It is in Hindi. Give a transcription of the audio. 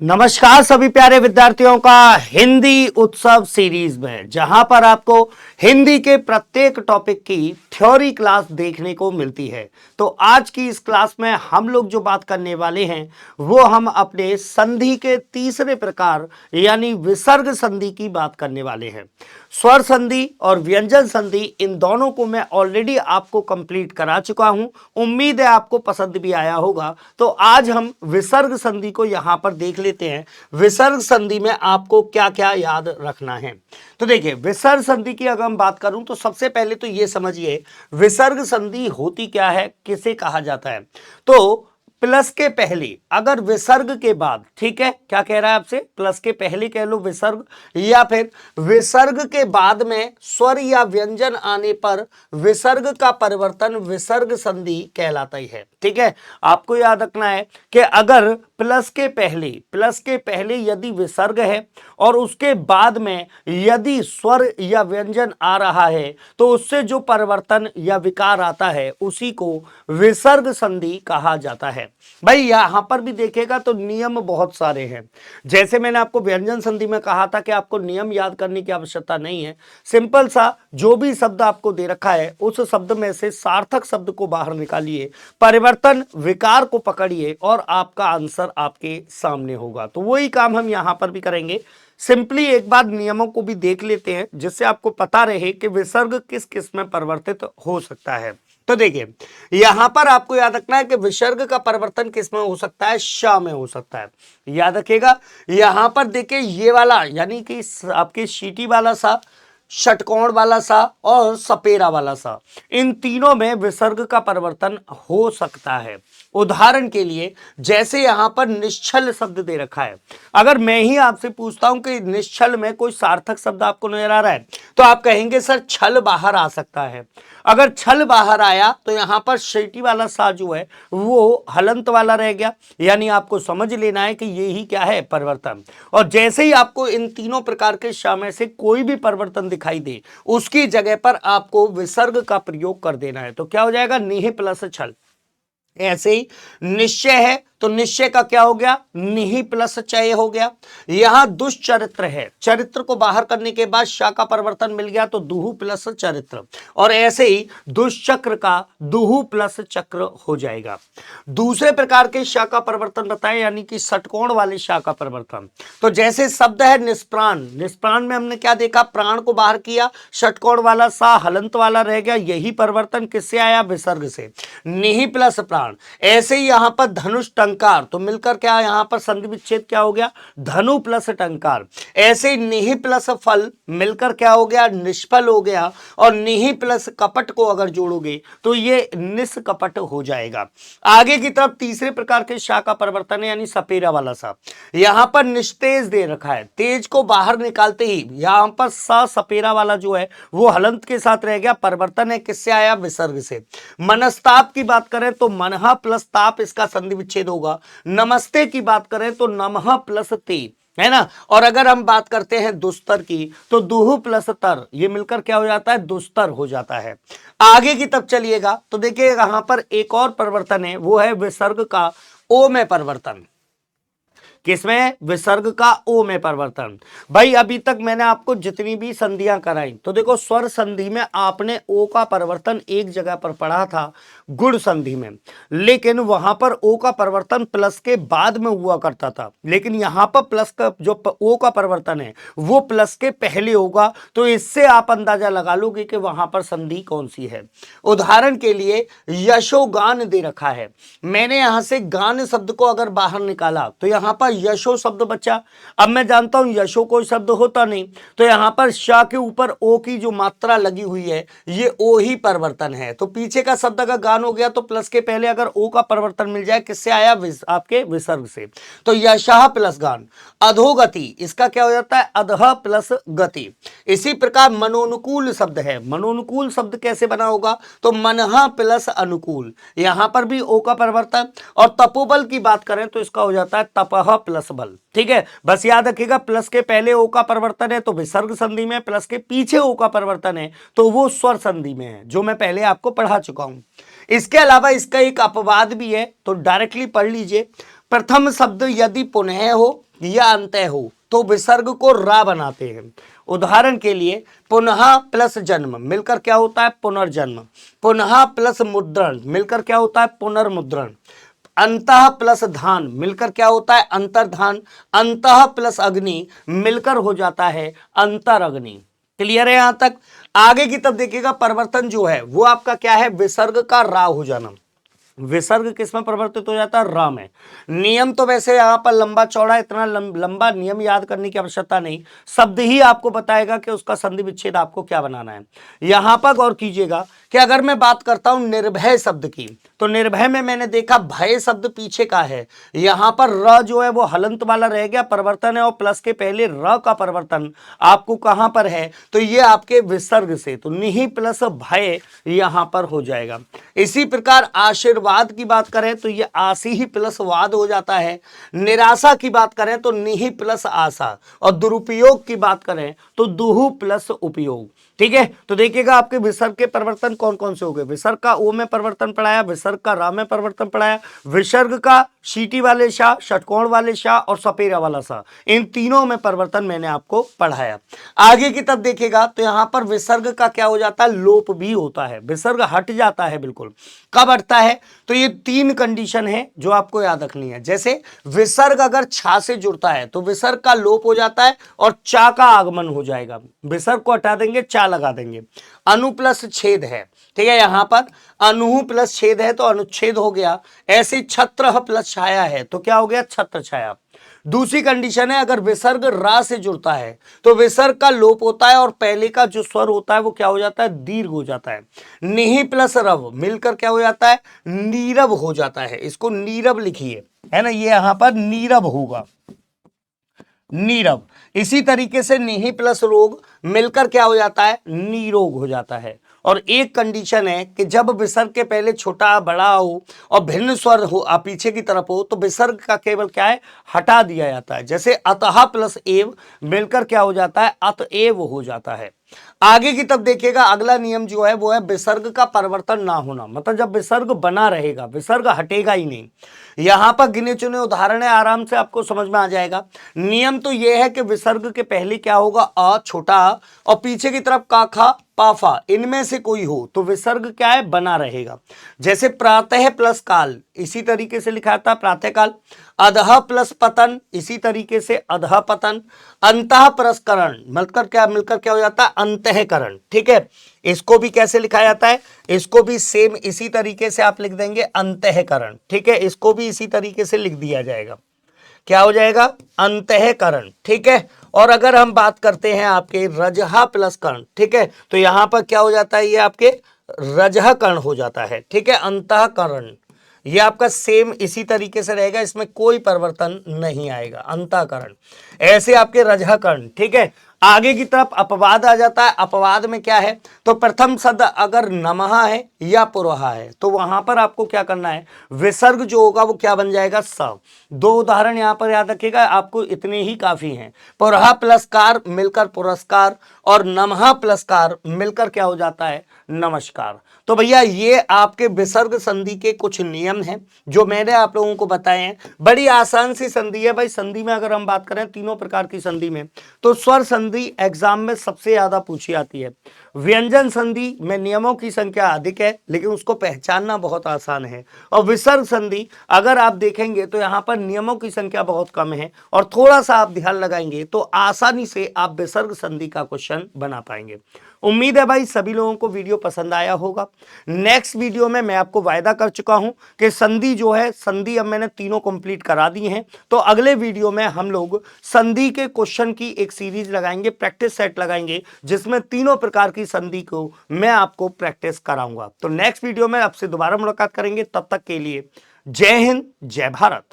नमस्कार सभी प्यारे विद्यार्थियों का हिंदी उत्सव सीरीज में, जहां पर आपको हिंदी के प्रत्येक टॉपिक की थ्योरी क्लास देखने को मिलती है। तो आज की इस क्लास में हम लोग जो बात करने वाले हैं वो हम अपने संधि के तीसरे प्रकार यानी विसर्ग संधि की बात करने वाले हैं। स्वर संधि और व्यंजन संधि इन दोनों को मैं ऑलरेडी आपको कंप्लीट करा चुका हूं। उम्मीद है आपको पसंद भी आया होगा। तो आज हम विसर्ग संधि को यहां पर देख लेते हैं। विसर्ग संधि में आपको क्या क्या याद रखना है। तो देखिए, विसर्ग संधि की अगर हम बात करूं तो सबसे पहले तो ये समझिए विसर्ग संधि होती क्या है, किसे कहा जाता है। तो प्लस के पहले अगर विसर्ग के बाद, ठीक है, क्या कह रहा है आपसे, प्लस के पहले कह लो विसर्ग, या फिर विसर्ग के बाद में स्वर या व्यंजन आने पर विसर्ग का परिवर्तन विसर्ग संधि कहलाता ही है। ठीक है, आपको याद रखना है कि अगर प्लस के पहले यदि विसर्ग है और उसके बाद में यदि स्वर या व्यंजन आ रहा है तो उससे जो परिवर्तन या विकार आता है उसी को विसर्ग संधि कहा जाता है। भाई यहां पर भी देखेगा तो नियम बहुत सारे हैं। जैसे मैंने आपको व्यंजन संधि में कहा था कि आपको नियम याद करने की आवश्यकता नहीं है। सिंपल सा जो भी शब्द आपको दे रखा है उस शब्द में से सार्थक शब्द को बाहर निकालिए, परिवर्तन विकार को पकड़िए और आपका आंसर आपके सामने होगा। तो वही काम हम यहां पर भी करेंगे। सिंपली एक बार नियमों को भी देख लेते हैं जिससे आपको पता रहे कि विसर्ग किस किस में परिवर्तित हो सकता है। तो देखिए, यहां पर आपको याद रखना है कि विसर्ग का परिवर्तन किस में हो सकता है, श में हो सकता है। याद रखिएगा, यहां पर देखिए ये वाला यानी कि आपके शीटी वाला सा, षटकोण वाला सा और सपेरा वाला सा, इन तीनों में विसर्ग का परिवर्तन हो सकता है। उदाहरण के लिए जैसे यहां पर निश्चल शब्द दे रखा है, अगर मैं ही आपसे पूछता हूं कि निश्चल में कोई सार्थक शब्द आपको नजर आ रहा है तो आप कहेंगे सर छल बाहर आ सकता है। अगर छल बाहर आया तो यहां पर शीटी वाला सा जो है वो हलंत वाला रह गया, यानी आपको समझ लेना है कि ये ही क्या है, परिवर्तन। और जैसे ही आपको इन तीनों प्रकार के श में से कोई भी परिवर्तन दिखाई दे उसकी जगह पर आपको विसर्ग का प्रयोग कर देना है। तो क्या हो जाएगा, निह प्लस छल। ऐसे ही निश्चय है तो निश्चय का क्या हो गया, निहि प्लस चय हो गया। यहां दुष्चरित्र है, चरित्र को बाहर करने के बाद शा का परिवर्तन मिल गया तो दुहु प्लस चरित्र, और ऐसे ही दुष्चक्र का दुहु प्लस चक्र हो जाएगा। दूसरे प्रकार के शा का परिवर्तन बताएं यानी कि षटकोण वाले शा का परिवर्तन। तो जैसे शब्द है निष्प्राण, निष्प्राण में हमने क्या देखा, प्राण को बाहर किया, षटकोण वाला सा हलंत वाला रह गया, यही परिवर्तन किससे आया, विसर्ग से, निहि प्लस प्राण। ऐसे ही यहां पर धनुष टंकार, तो मिलकर क्या यहां पर संधि विच्छेद क्या हो गया, धनु प्लस टंकार। ऐसे निहि प्लस फल मिलकर क्या हो गया, निष्फल हो गया, और निहि प्लस कपट को अगर जोड़ोगे तो ये निष्कपट हो जाएगा। आगे की तरफ तीसरे प्रकार के शा का परिवर्तन है यानी सपेरा वाला सा। यहां पर निस्तेज दे रखा है, तेज को बाहर निकालते ही यहां पर सा सपेरा वाला जो है वो हलंत के साथ रह गया, परिवर्तन है किससे आया, विसर्ग से। मनस्ताप की बात करें तो मनहा प्लस ताप, इसका संधि विच्छेद होगा। नमस्ते की बात करें तो नमः प्लस ते, है ना। और अगर हम बात करते हैं दुस्तर की तो दुहु प्लस तर, ये मिलकर क्या हो जाता है, दुस्तर हो जाता है। आगे की तरफ चलिएगा तो देखिए यहां पर एक और परिवर्तन है, वो है विसर्ग का ओ में परिवर्तन। किसमें, विसर्ग का ओ में परिवर्तन। भाई अभी तक मैंने आपको जितनी भी संधियां कराई तो देखो, स्वर संधि में आपने ओ का परिवर्तन एक जगह पर पढ़ा था, गुण संधि में, लेकिन वहां पर ओ का परिवर्तन प्लस के बाद में हुआ करता था। लेकिन यहां पर प्लस का जो ओ का परिवर्तन है वो प्लस के पहले होगा, तो इससे आप अंदाजा लगा लोगे कि वहां पर संधि कौन सी है। उदाहरण के लिए यशोगान दे रखा है, मैंने यहां से गान शब्द को अगर बाहर निकाला तो यहां पर यशो शब्द बचा। अब मैं जानता हूं यशो कोई शब्द होता नहीं, तो यहां पर शा के ऊपर ओ की जो मात्रा लगी हुई है ये ओ ही परिवर्तन है। तो पीछे का शब्द अगर गान हो गया तो प्लस के पहले अगर ओ का परिवर्तन मिल जाए, किससे आया, आपके विसर्ग से। तो यशः प्लस गान। अधोगति, इसका क्या हो जाता है, अधः प्लस गति। इसी प्रकार मनोनुकूल शब्द है, मनोनुकूल शब्द कैसे बना होगा, तो मनः प्लस अनुकूल, यहां पर भी ओ का परिवर्तन। और तपोबल की बात करें तो इसका हो जाता है तपह प्लस बल। ठीक है, बस याद रखिएगा, प्लस के पहले ओ का परिवर्तन है तो विसर्ग संधि में, प्लस के पीछे ओ का परिवर्तन है तो वो स्वर संधि में है, जो मैं पहले आपको पढ़ा चुका हूं। इसके अलावा इसका एक अपवाद भी है, तो डायरेक्टली पढ़ लीजिए। प्रथम शब्द यदि पुनः हो या अंतः हो तो विसर्ग को रा बनाते हैं। उदाहरण के लिए पुनः प्लस जन्म मिलकर क्या होता है पुनर्जन्म, पुनः प्लस मुद्रण मिलकर क्या होता है पुनर्मुद्रण, अंतः प्लस धान मिलकर क्या होता है अंतर्धान, अंतः प्लस अग्नि मिलकर हो जाता है अंतरअग्नि। क्लियर है यहां तक? आगे की तब देखिएगा परिवर्तन जो है वो आपका क्या है विसर्ग का रा हो जाना। विसर्ग किसमें परिवर्तित हो जाता है रा में। नियम तो वैसे यहां पर लंबा चौड़ा इतना लंबा नियम याद करने की आवश्यकता नहीं, शब्द ही आपको बताएगा कि उसका संधि विच्छेद आपको क्या बनाना है। यहां पर गौर कीजिएगा कि अगर मैं बात करता हूं निर्भय शब्द की तो निर्भय में मैंने देखा भय शब्द पीछे का है, यहां पर र जो है वो हलंत वाला रह गया, परिवर्तन है और प्लस के पहले र का परिवर्तन आपको कहां पर है तो ये आपके विसर्ग से, तो निहि प्लस भय यहां पर हो जाएगा। इसी प्रकार आशीर्वाद की बात करें तो ये आशी ही प्लस वाद हो जाता है, निराशा की बात करें तो निहि प्लस आशा, और दुरुपयोग की बात करें तो दुहु प्लस उपयोग। ठीक है, तो देखिएगा आपके विसर्ग के परिवर्तन कौन कौन से हो गए। विसर्ग का ओ में परिवर्तन पढ़ाया, विसर्ग का रा में परिवर्तन पढ़ाया, विसर्ग का शीटी वाले शाह, षटकोण वाले शाह और सपेरा वाला शाह, इन तीनों में परिवर्तन मैंने आपको पढ़ाया। आगे की तब देखिएगा तो यहां पर विसर्ग का क्या हो जाता है लोप भी होता है, विसर्ग हट जाता है बिल्कुल। कब हटता है तो ये तीन कंडीशन है जो आपको याद रखनी है। जैसे विसर्ग अगर छा से जुड़ता है तो विसर्ग का लोप हो जाता है और चा का आगमन हो जाएगा, विसर्ग को हटा देंगे चा लगा देंगे। अनु प्लस छेद है, ठीक है, यहां पर अनु प्लस छेद है तो अनुच्छेद हो गया। ऐसे छत्र प्लस छाया है तो क्या हो गया छत्र छाया। दूसरी कंडीशन है अगर विसर्ग रा से जुड़ता है तो विसर्ग का लोप होता है और पहले का जो स्वर होता है वो क्या हो जाता है दीर्घ हो जाता है। निहि प्लस रव मिलकर क्या हो जाता है नीरव हो जाता है, इसको नीरव लिखिए, है ना, ये यहां पर नीरव होगा, नीरव। इसी तरीके से निहि प्लस रोग मिलकर क्या हो जाता है नीरोग हो जाता है। और एक कंडीशन है कि जब विसर्ग के पहले छोटा बड़ा हो और भिन्न स्वर हो पीछे की तरफ हो तो विसर्ग का केवल क्या है हटा दिया जाता है। जैसे अतः प्लस एव मिलकर क्या हो जाता है अतएव हो जाता है। आगे की तब देखिएगा अगला नियम जो है वो है विसर्ग का परिवर्तन ना होना, मतलब जब विसर्ग बना रहेगा विसर्ग हटेगा ही नहीं। यहां पर गिने चुने उदाहरण है, आराम से आपको समझ में आ जाएगा। नियम तो यह है कि विसर्ग के पहले क्या होगा अ छोटा और पीछे की तरफ का खा पाफा, इनमें से कोई हो तो विसर्ग क्या है बना रहेगा। जैसे प्रातः प्लस काल इसी तरीके से लिखा था प्रातः काल, अधः प्लस पतन इसी तरीके से अधः पतन, अंतः प्लस करण मिलकर क्या हो जाता है अंतःकरण। ठीक है, इसको भी कैसे लिखा जाता है, इसको भी सेम इसी तरीके से आप लिख देंगे अंतःकरण। ठीक है, इसको भी इसी तरीके से लिख दिया जाएगा, क्या हो जाएगा अंतःकरण। ठीक है, और अगर हम बात करते हैं आपके रजहा प्लस कर्ण, ठीक है, तो यहां पर क्या हो जाता है ये आपके रजह कर्ण हो जाता है। ठीक है, अंतःकरण ये आपका सेम इसी तरीके से रहेगा, इसमें कोई परिवर्तन नहीं आएगा, अंतःकरण ऐसे आपके रजह कर्ण। ठीक है, आगे की तरफ अपवाद आ जाता है। अपवाद में क्या है तो प्रथम शब्द अगर नमः है या पुरहा है तो वहां पर आपको क्या करना है विसर्ग जो होगा वो क्या बन जाएगा स। दो उदाहरण यहां पर याद रखिएगा, आपको इतने ही काफी हैं। पुरहा प्लस कार मिलकर पुरस्कार और नमः प्लस कार मिलकर क्या हो जाता है नमस्कार। तो भैया ये आपके विसर्ग संधि के कुछ नियम हैं जो मैंने आप लोगों को बताए हैं। बड़ी आसान सी संधि है भाई। संधि में अगर हम बात करें तीनों प्रकार की संधि में तो स्वर संधि एग्जाम में सबसे ज्यादा पूछी आती है। व्यंजन संधि में नियमों की संख्या अधिक है लेकिन उसको पहचानना बहुत आसान है। और विसर्ग संधि अगर आप देखेंगे तो यहाँ पर नियमों की संख्या बहुत कम है और थोड़ा सा आप ध्यान लगाएंगे तो आसानी से आप विसर्ग संधि का क्वेश्चन बना पाएंगे। उम्मीद है भाई सभी लोगों को वीडियो पसंद आया होगा। नेक्स्ट वीडियो में मैं आपको वायदा कर चुका हूं कि संधि जो है संधि अब मैंने तीनों कंप्लीट करा दी हैं, तो अगले वीडियो में हम लोग संधि के क्वेश्चन की एक सीरीज लगाएंगे, प्रैक्टिस सेट लगाएंगे जिसमें तीनों प्रकार की संधि को मैं आपको प्रैक्टिस कराऊंगा। तो नेक्स्ट वीडियो में आपसे दोबारा मुलाकात करेंगे, तब तक के लिए जय हिंद जय भारत।